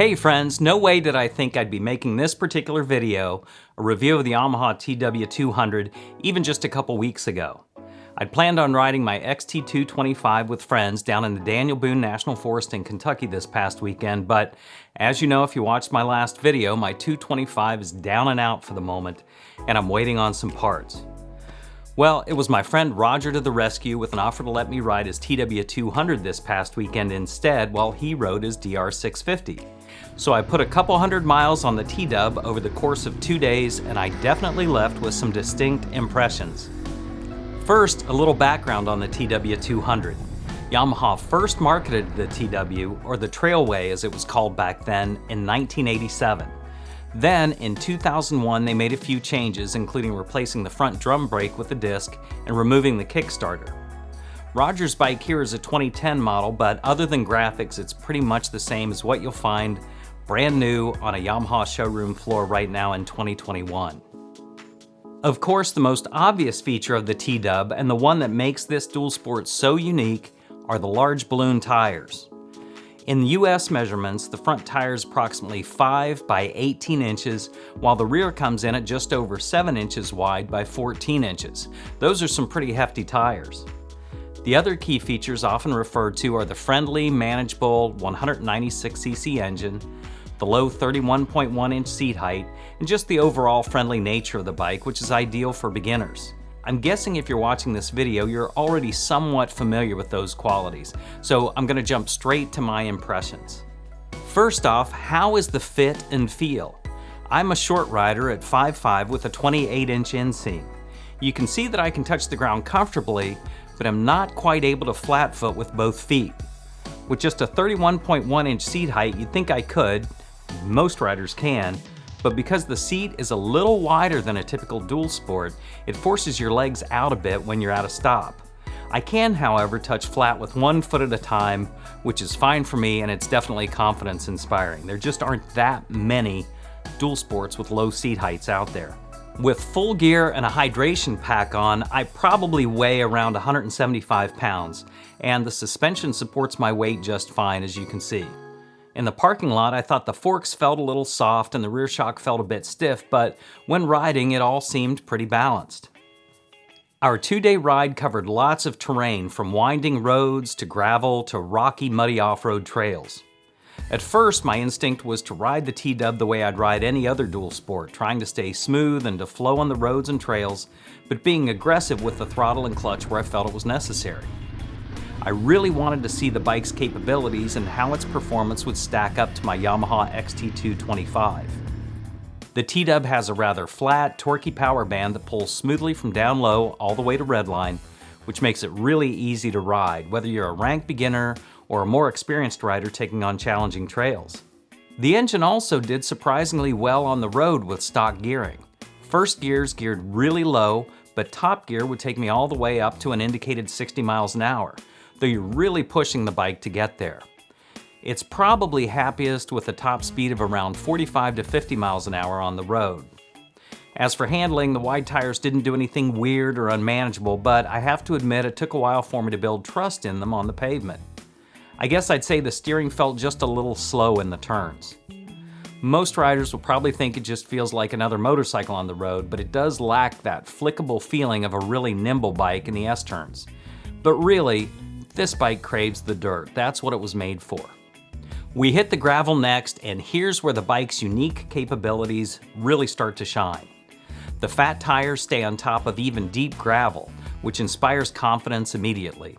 Hey friends, no way did I think I'd be making this particular video, a review of the Yamaha TW200, even just a couple weeks ago. I'd planned on riding my XT225 with friends down in the Daniel Boone National Forest in Kentucky this past weekend, but as you know if you watched my last video, my 225 is down and out for the moment, and I'm waiting on some parts. Well, it was my friend Roger to the rescue with an offer to let me ride his TW200 this past weekend instead while he rode his DR650. So I put a couple hundred miles on the T-Dub over the course of 2 days, and I definitely left with some distinct impressions. First, a little background on the TW200. Yamaha first marketed the TW, or the Trailway as it was called back then, in 1987. Then, in 2001, they made a few changes, including replacing the front drum brake with a disc and removing the kickstarter. Roger's bike here is a 2010 model, but other than graphics, it's pretty much the same as what you'll find brand new on a Yamaha showroom floor right now in 2021. Of course, the most obvious feature of the T-Dub, and the one that makes this dual sport so unique, are the large balloon tires. In US measurements, the front tire is approximately 5 by 18 inches, while the rear comes in at just over 7 inches wide by 14 inches. Those are some pretty hefty tires. The other key features often referred to are the friendly, manageable 196cc engine, the low 31.1-inch seat height, and just the overall friendly nature of the bike, which is ideal for beginners. I'm guessing if you're watching this video, you're already somewhat familiar with those qualities, so I'm going to jump straight to my impressions. First off, how is the fit and feel? I'm a short rider at 5'5" with a 28-inch inseam. You can see that I can touch the ground comfortably, but I'm not quite able to flat foot with both feet. With just a 31.1-inch seat height, you'd think I could, most riders can, but because the seat is a little wider than a typical dual sport, it forces your legs out a bit when you're at a stop. I can, however, touch flat with one foot at a time, which is fine for me, and it's definitely confidence inspiring. There just aren't that many dual sports with low seat heights out there. With full gear and a hydration pack on, I probably weigh around 175 pounds, and the suspension supports my weight just fine, as you can see. In the parking lot, I thought the forks felt a little soft and the rear shock felt a bit stiff, but when riding, it all seemed pretty balanced. Our 2-day ride covered lots of terrain, from winding roads to gravel to rocky, muddy off-road trails. At first, my instinct was to ride the T-Dub the way I'd ride any other dual sport, trying to stay smooth and to flow on the roads and trails, but being aggressive with the throttle and clutch where I felt it was necessary. I really wanted to see the bike's capabilities and how its performance would stack up to my Yamaha XT225. The T-Dub has a rather flat, torquey power band that pulls smoothly from down low all the way to redline, which makes it really easy to ride, whether you're a rank beginner or a more experienced rider taking on challenging trails. The engine also did surprisingly well on the road with stock gearing. First gear's geared really low, but top gear would take me all the way up to an indicated 60 miles an hour, though you're really pushing the bike to get there. It's probably happiest with a top speed of around 45 to 50 miles an hour on the road. As for handling, the wide tires didn't do anything weird or unmanageable, but I have to admit it took a while for me to build trust in them on the pavement. I guess I'd say the steering felt just a little slow in the turns. Most riders will probably think it just feels like another motorcycle on the road, but it does lack that flickable feeling of a really nimble bike in the S-turns. But really, this bike craves the dirt. That's what it was made for. We hit the gravel next, and here's where the bike's unique capabilities really start to shine. The fat tires stay on top of even deep gravel, which inspires confidence immediately.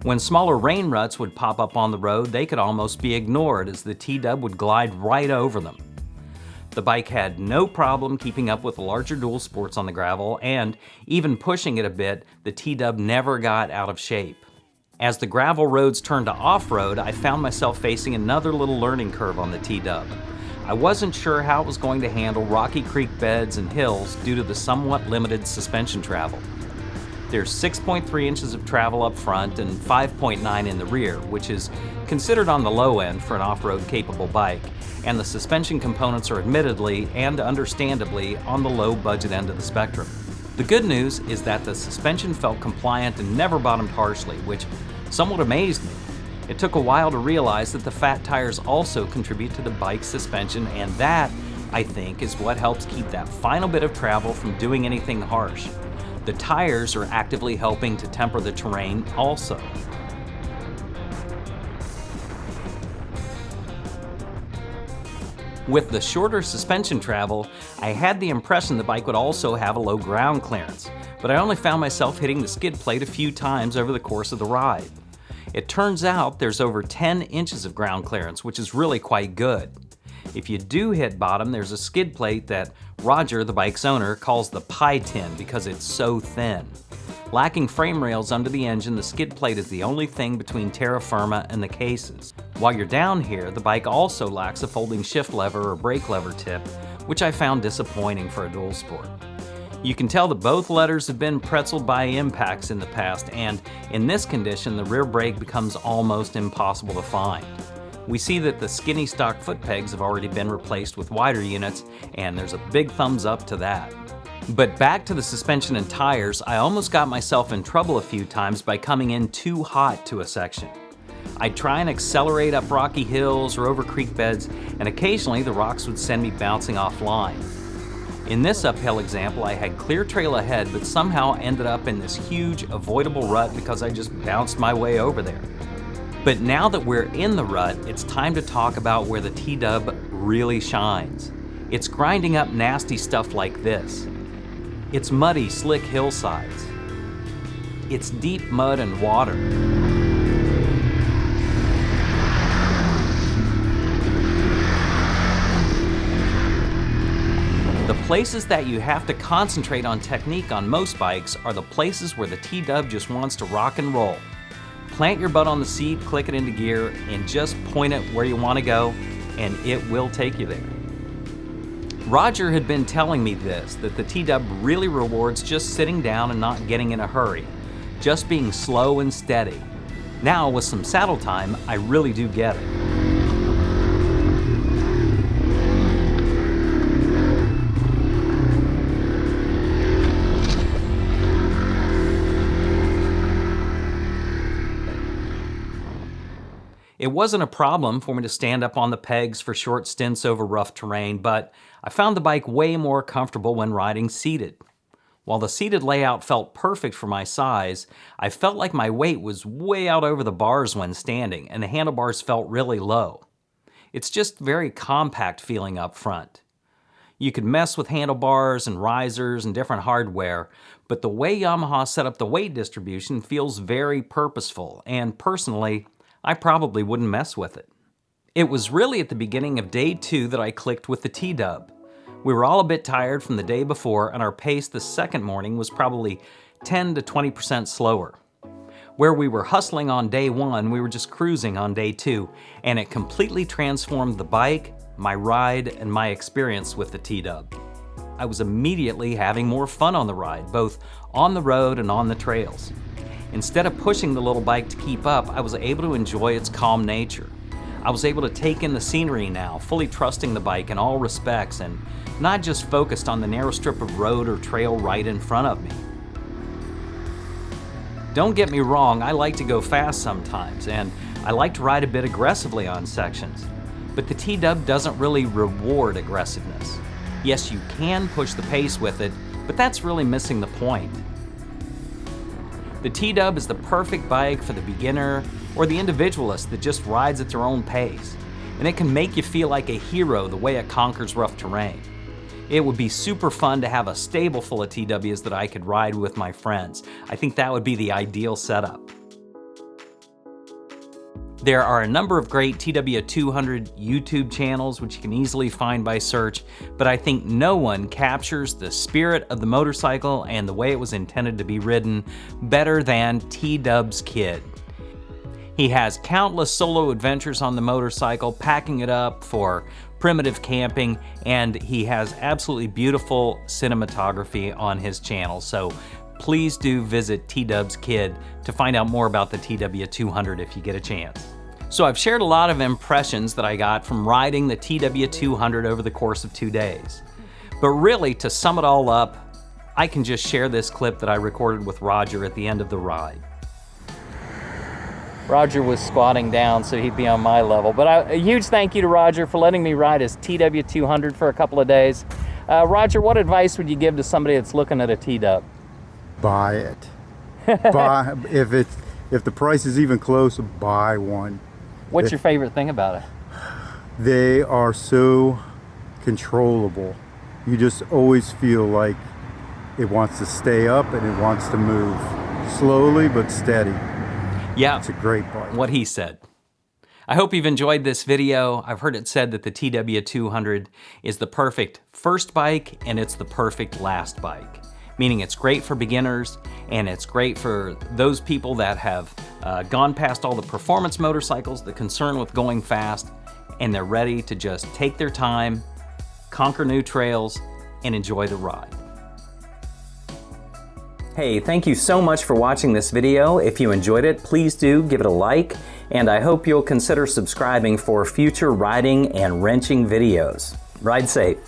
When smaller rain ruts would pop up on the road, they could almost be ignored as the T-Dub would glide right over them. The bike had no problem keeping up with the larger dual sports on the gravel, and even pushing it a bit, the T-Dub never got out of shape. As the gravel roads turned to off-road, I found myself facing another little learning curve on the T-Dub. I wasn't sure how it was going to handle rocky creek beds and hills due to the somewhat limited suspension travel. There's 6.3 inches of travel up front and 5.9 in the rear, which is considered on the low end for an off-road capable bike, and the suspension components are admittedly and understandably on the low budget end of the spectrum. The good news is that the suspension felt compliant and never bottomed harshly, which somewhat amazed me. It took a while to realize that the fat tires also contribute to the bike's suspension, and that, I think, is what helps keep that final bit of travel from doing anything harsh. The tires are actively helping to temper the terrain also. With the shorter suspension travel, I had the impression the bike would also have a low ground clearance, but I only found myself hitting the skid plate a few times over the course of the ride. It turns out there's over 10 inches of ground clearance, which is really quite good. If you do hit bottom, there's a skid plate that Roger, the bike's owner, calls the pie tin because it's so thin. Lacking frame rails under the engine, the skid plate is the only thing between terra firma and the cases. While you're down here, the bike also lacks a folding shift lever or brake lever tip, which I found disappointing for a dual sport. You can tell that both letters have been pretzeled by impacts in the past, and in this condition, the rear brake becomes almost impossible to find. We see that the skinny stock foot pegs have already been replaced with wider units, and there's a big thumbs up to that. But back to the suspension and tires, I almost got myself in trouble a few times by coming in too hot to a section. I'd try and accelerate up rocky hills or over creek beds, and occasionally the rocks would send me bouncing offline. In this uphill example, I had clear trail ahead, but somehow ended up in this huge avoidable rut because I just bounced my way over there. But now that we're in the rut, it's time to talk about where the T-Dub really shines. It's grinding up nasty stuff like this. It's muddy, slick hillsides. It's deep mud and water. The places that you have to concentrate on technique on most bikes are the places where the T-Dub just wants to rock and roll. Plant your butt on the seat, click it into gear, and just point it where you want to go, and it will take you there. Roger had been telling me this, that the T-Dub really rewards just sitting down and not getting in a hurry, just being slow and steady. Now, with some saddle time, I really do get it. It wasn't a problem for me to stand up on the pegs for short stints over rough terrain, but I found the bike way more comfortable when riding seated. While the seated layout felt perfect for my size, I felt like my weight was way out over the bars when standing, and the handlebars felt really low. It's just very compact feeling up front. You could mess with handlebars and risers and different hardware, but the way Yamaha set up the weight distribution feels very purposeful, and personally, I probably wouldn't mess with it. It was really at the beginning of day 2 that I clicked with the T-Dub. We were all a bit tired from the day before, and our pace the second morning was probably 10 to 20% slower. Where we were hustling on day 1, we were just cruising on day 2, and it completely transformed the bike, my ride, and my experience with the T-Dub. I was immediately having more fun on the ride, both on the road and on the trails. Instead of pushing the little bike to keep up, I was able to enjoy its calm nature. I was able to take in the scenery now, fully trusting the bike in all respects and not just focused on the narrow strip of road or trail right in front of me. Don't get me wrong, I like to go fast sometimes, and I like to ride a bit aggressively on sections, but the T-Dub doesn't really reward aggressiveness. Yes, you can push the pace with it, but that's really missing the point. The T-Dub is the perfect bike for the beginner or the individualist that just rides at their own pace, and it can make you feel like a hero the way it conquers rough terrain. It would be super fun to have a stable full of TWs that I could ride with my friends. I think that would be the ideal setup. There are a number of great TW200 YouTube channels which you can easily find by search, but I think no one captures the spirit of the motorcycle and the way it was intended to be ridden better than T-Dub's kid. He has countless solo adventures on the motorcycle, packing it up for primitive camping, and he has absolutely beautiful cinematography on his channel, so please do visit T-Dub's kid to find out more about the TW200 if you get a chance. So I've shared a lot of impressions that I got from riding the TW200 over the course of 2 days. But really, to sum it all up, I can just share this clip that I recorded with Roger at the end of the ride. Roger was squatting down, so he'd be on my level. But a huge thank you to Roger for letting me ride his TW200 for a couple of days. Roger, what advice would you give to somebody that's looking at a T-Dub? Buy it. Buy, if the price is even close, buy one. What's your favorite thing about it? They are so controllable. You just always feel like it wants to stay up and it wants to move slowly but steady. Yeah, it's a great bike. What he said. I hope you've enjoyed this video. I've heard it said that the TW200 is the perfect first bike and it's the perfect last bike, meaning it's great for beginners and it's great for those people that have gone past all the performance motorcycles, the concern with going fast, and they're ready to just take their time, conquer new trails, and enjoy the ride. Hey, thank you so much for watching this video. If you enjoyed it, please do give it a like, and I hope you'll consider subscribing for future riding and wrenching videos. Ride safe.